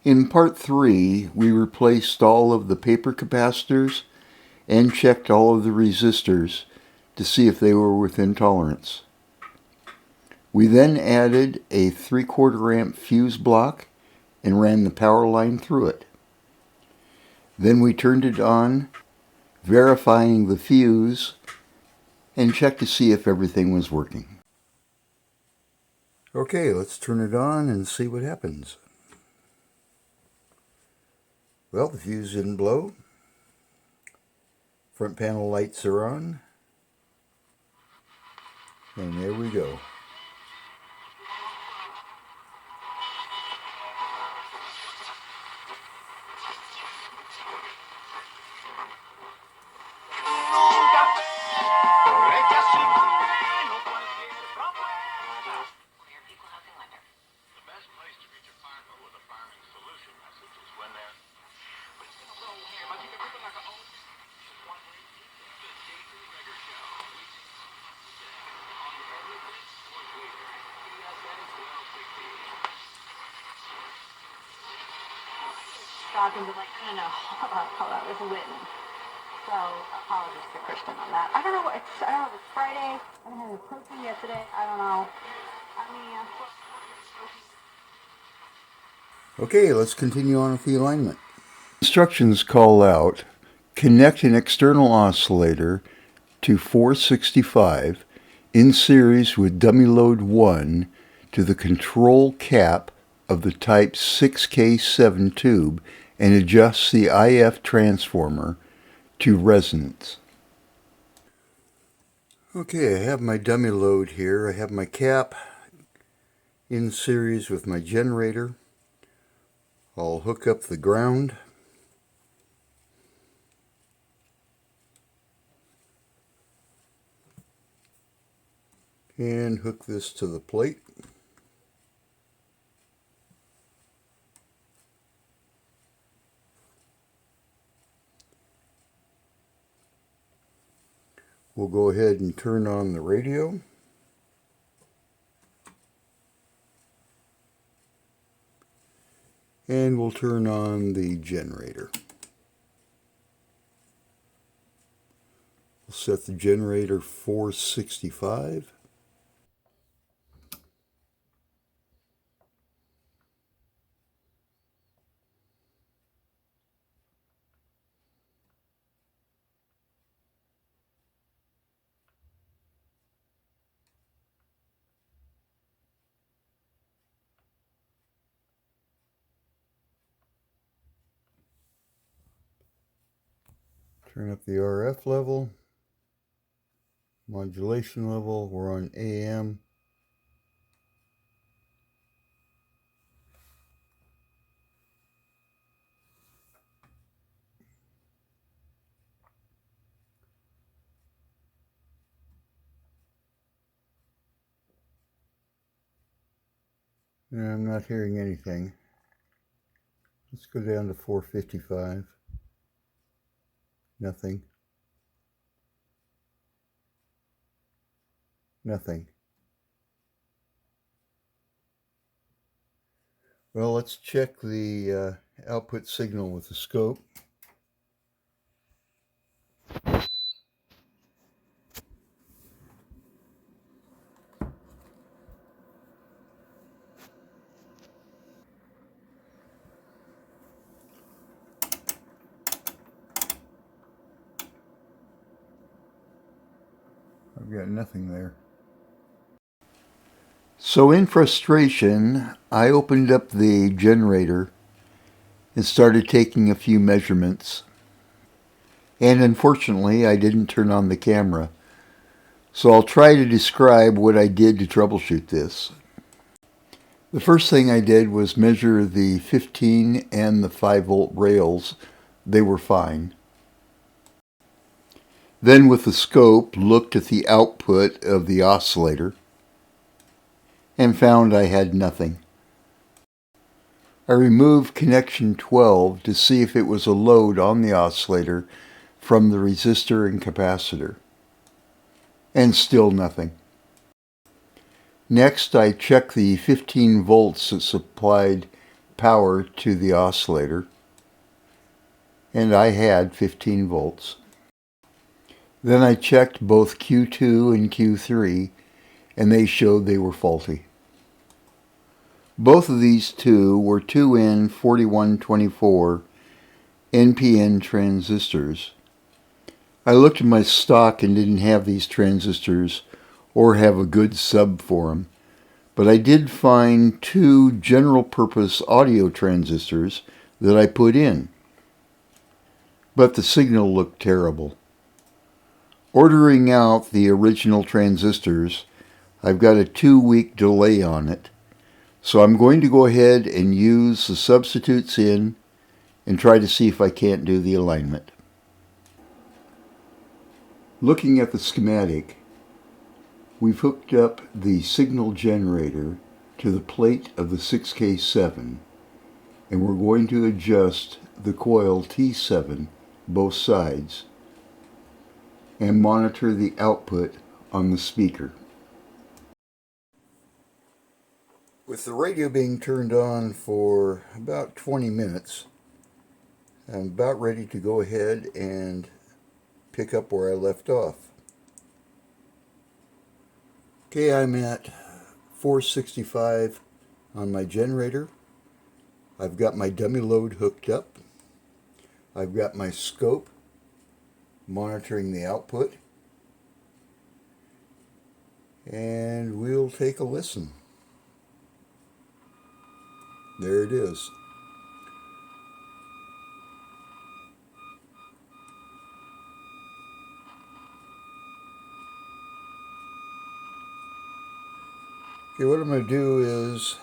In part 3, we replaced all of the paper capacitors and checked all of the resistors to see if they were within tolerance. We then added a 3/4 amp fuse block and ran the power line through it. Then we turned it on, verifying the fuse, and checked to see if everything was working. Okay, let's turn it on and see what happens. Well, the fuse didn't blow. Front panel lights are on. And there we go. Talking to no, hold on, there's a witness. So apologies to Kristen on that. I don't know if it's Friday. I haven't had a protein yesterday. I don't know. Okay, let's continue on with the alignment. Instructions call out, connect an external oscillator to 465 in series with dummy load 1 to the control cap of the type 6K7 tube and adjust the IF transformer to resonance. Okay, I have my dummy load here. I have my cap in series with my generator. I'll hook up the ground. And hook this to the plate. We'll go ahead and turn on the radio. And we'll turn on the generator. We'll set the generator 465. Turn up the RF level, modulation level, we're on AM. And I'm not hearing anything. Let's go down to 455. Nothing. Nothing. Well, let's check the output signal with the scope. I've got nothing there. So in frustration, I opened up the generator and started taking a few measurements. And unfortunately, I didn't turn on the camera. So I'll try to describe what I did to troubleshoot this. The first thing I did was measure the 15 and the 5 volt rails. They were fine. Then with the scope, looked at the output of the oscillator and found I had nothing. I removed connection 12 to see if it was a load on the oscillator from the resistor and capacitor, and still nothing. Next, I checked the 15 volts that supplied power to the oscillator, and I had 15 volts. Then I checked both Q2 and Q3, and they showed they were faulty. Both of these two were 2N4124 NPN transistors. I looked at my stock and didn't have these transistors or have a good sub for them, but I did find two general-purpose audio transistors that I put in. But the signal looked terrible. Ordering out the original transistors, I've got a 2-week delay on it, so I'm going to go ahead and use the substitutes in and try to see if I can't do the alignment. Looking at the schematic, we've hooked up the signal generator to the plate of the 6K7, and we're going to adjust the coil T7 both sides and monitor the output on the speaker. With the radio being turned on for about 20 minutes, I'm about ready to go ahead and pick up where I left off. Okay, I'm at 465 on my generator. I've got my dummy load hooked up. I've got my scope monitoring the output. And we'll take a listen. There it is. Okay, what I'm going to do is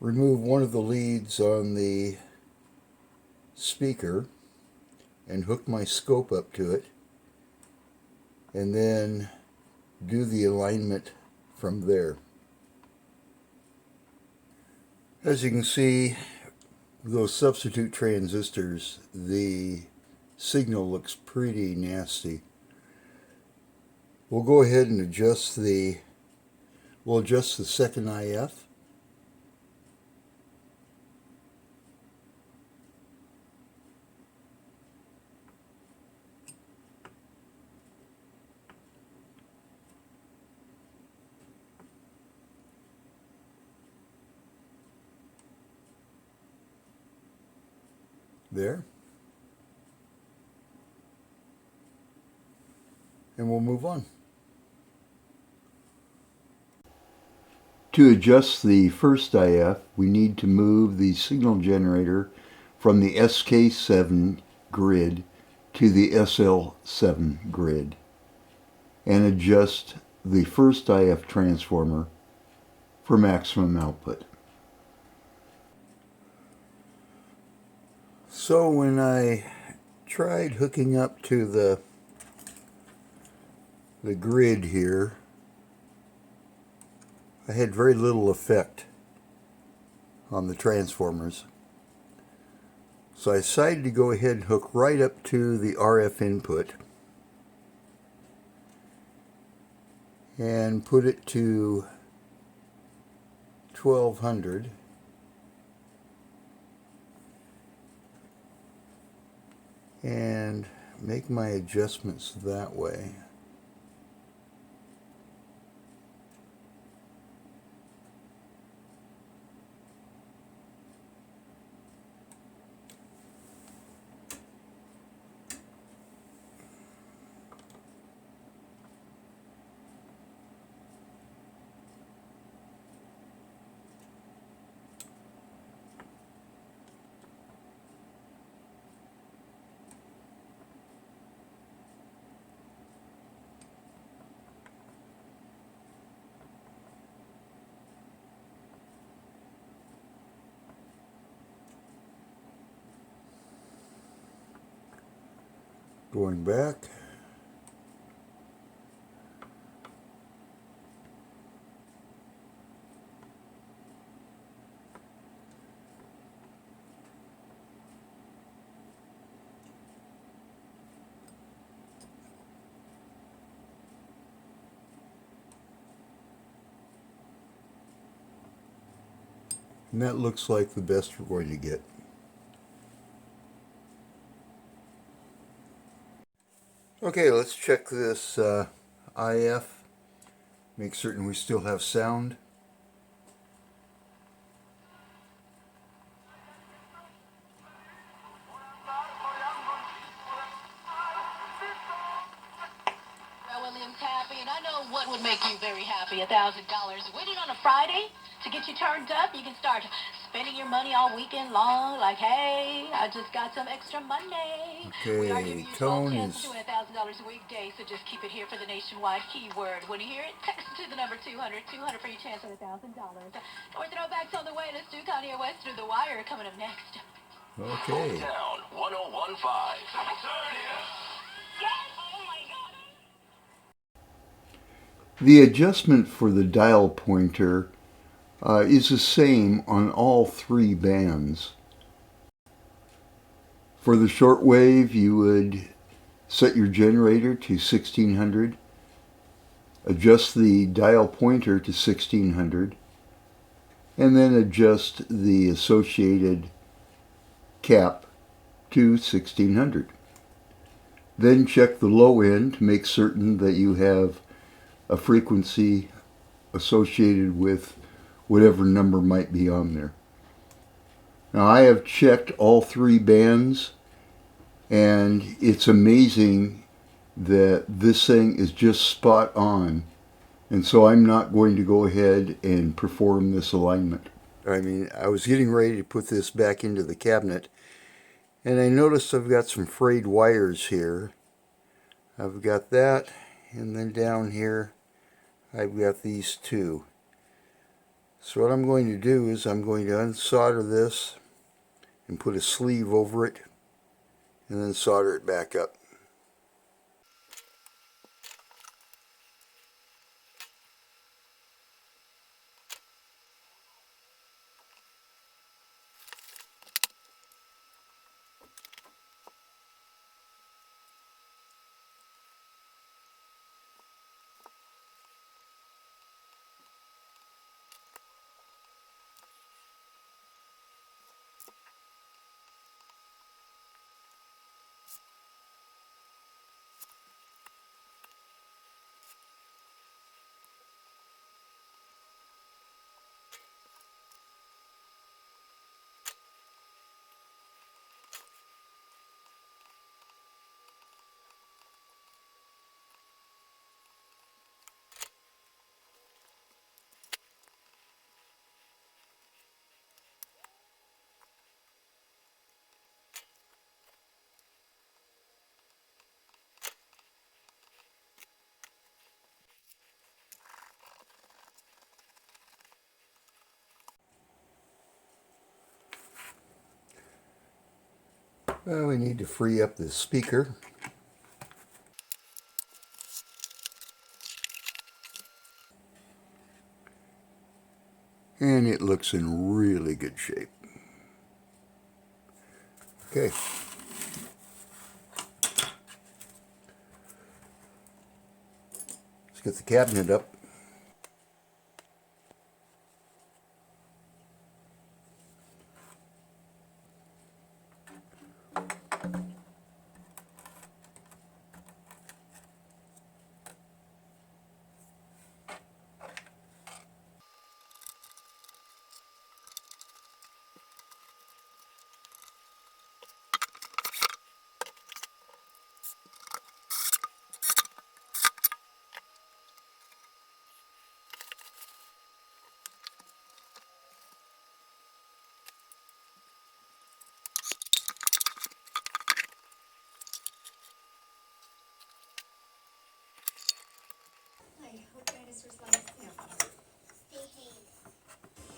remove one of the leads on the speaker and hook my scope up to it, and then do the alignment from there. As you can see, those substitute transistors, the signal looks pretty nasty. We'll go ahead and adjust the second IF. There. And we'll move on. To adjust the first IF, we need to move the signal generator from the SK7 grid to the SL7 grid and adjust the first IF transformer for maximum output. So when I tried hooking up to the grid here, I had very little effect on the transformers. So I decided to go ahead and hook right up to the RF input and put it to 1200. And make my adjustments that way. Going back. And that looks like the best we're going to get. Okay, let's check this IF. Make certain we still have sound. William's happy, and I know what would make you very happy. $1,000 winning on a Friday to get you turned up. You can start spending your money all weekend long. Like, hey, I just got some extra money. We are giving Okay, you 12 tone chances is... to win $1,000 a weekday, so just keep it here for the nationwide keyword. When you hear it, text it to the number 200 for your chance at $1,000. Or throwbacks on the way. Let's do Kanye West through the wire coming up next. Okay. Hometown 1015. Yes! Oh my God! The adjustment for the dial pointer is the same on all three bands. For the shortwave, you would set your generator to 1600, adjust the dial pointer to 1600, and then adjust the associated cap to 1600. Then check the low end to make certain that you have a frequency associated with whatever number might be on there. Now I have checked all three bands, and it's amazing that this thing is just spot on, and so I'm not going to go ahead and perform this alignment. I was getting ready to put this back into the cabinet, and I noticed I've got some frayed wires here. I've got that, and then down here I've got these two. So what I'm going to do is I'm going to unsolder this and put a sleeve over it and then solder it back up. Well, we need to free up the speaker. And it looks in really good shape. Okay. Let's get the cabinet up.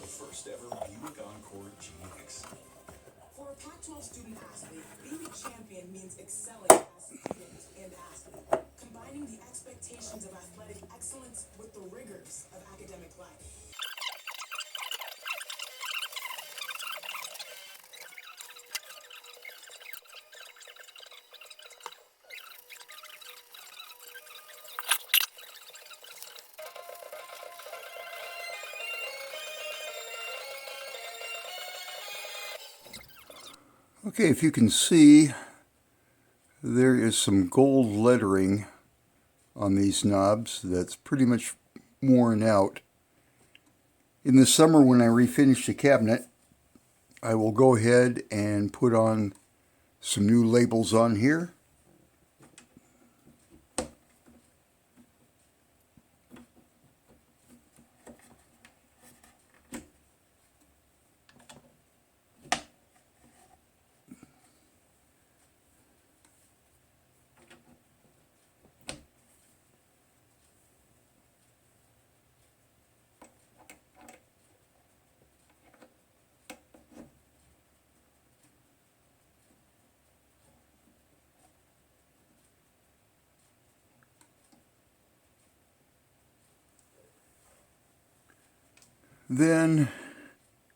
The first ever Buick Encore GX. For a Pac-12 student athlete, being a champion means excelling as student and athlete, combining the expectations of athletic excellence with the rigors of academic life. Okay, if you can see, there is some gold lettering on these knobs that's pretty much worn out. In the summer when I refinish the cabinet, I will go ahead and put on some new labels on here. Then,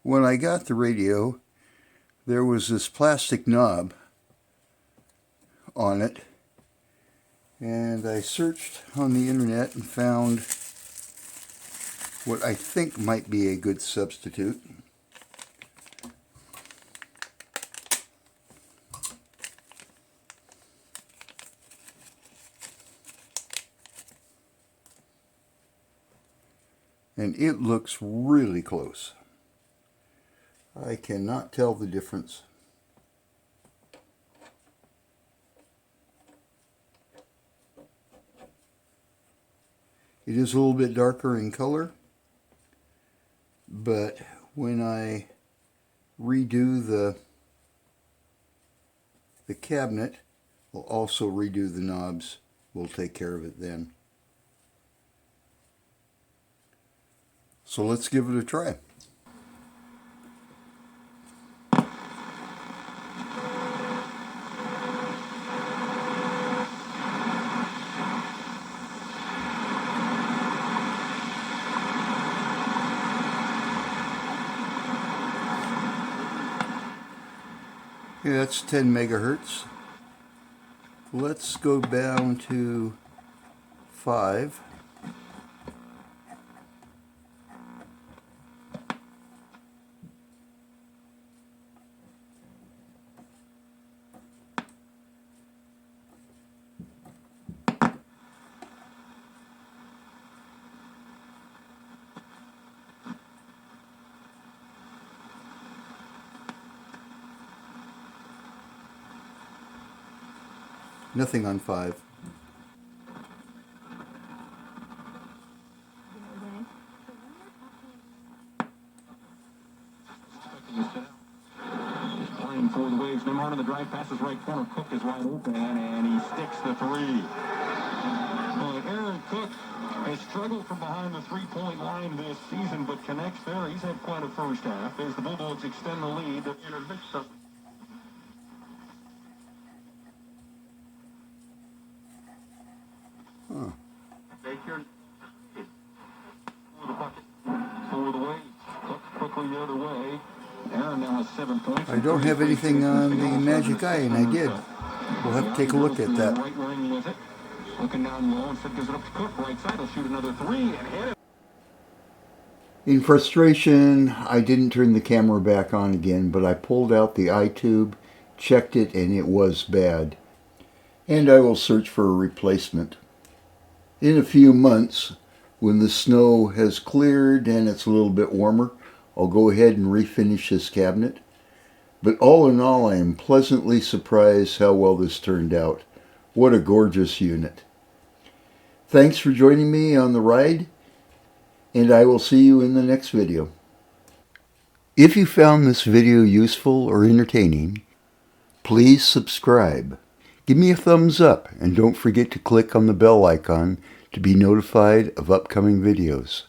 when I got the radio, there was this plastic knob on it, and I searched on the internet and found what I think might be a good substitute. And it looks really close. I cannot tell the difference. It is a little bit darker in color, but when I redo the cabinet, I'll also redo the knobs. We'll take care of it then. So let's give it a try. Yeah, that's 10 megahertz. Let's go down to 5. Nothing on 5. Playing for the Waves. Nembhard on the drive, passes right corner. Cook is wide open, and he sticks the 3. Aaron Cook has struggled from behind the three-point line this season, but connects there. He's had quite a first half as the Bulldogs extend the lead. Huh. For the Waves. Cook quickly the other way. Aaron now has 7 points. I don't have anything on the Magic Eye, and I did. We'll have to take a look at that. Right wing with it. Looking down low, and gives it up to Cook. Right side, he'll shoot another 3 and hit it. In frustration, I didn't turn the camera back on again, but I pulled out the eye tube, checked it, and it was bad. And I will search for a replacement. In a few months, when the snow has cleared and it's a little bit warmer, I'll go ahead and refinish this cabinet. But all in all, I am pleasantly surprised how well this turned out. What a gorgeous unit. Thanks for joining me on the ride, and I will see you in the next video. If you found this video useful or entertaining, please subscribe. Give me a thumbs up, and don't forget to click on the bell icon to be notified of upcoming videos.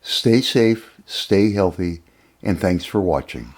Stay safe, stay healthy, and thanks for watching.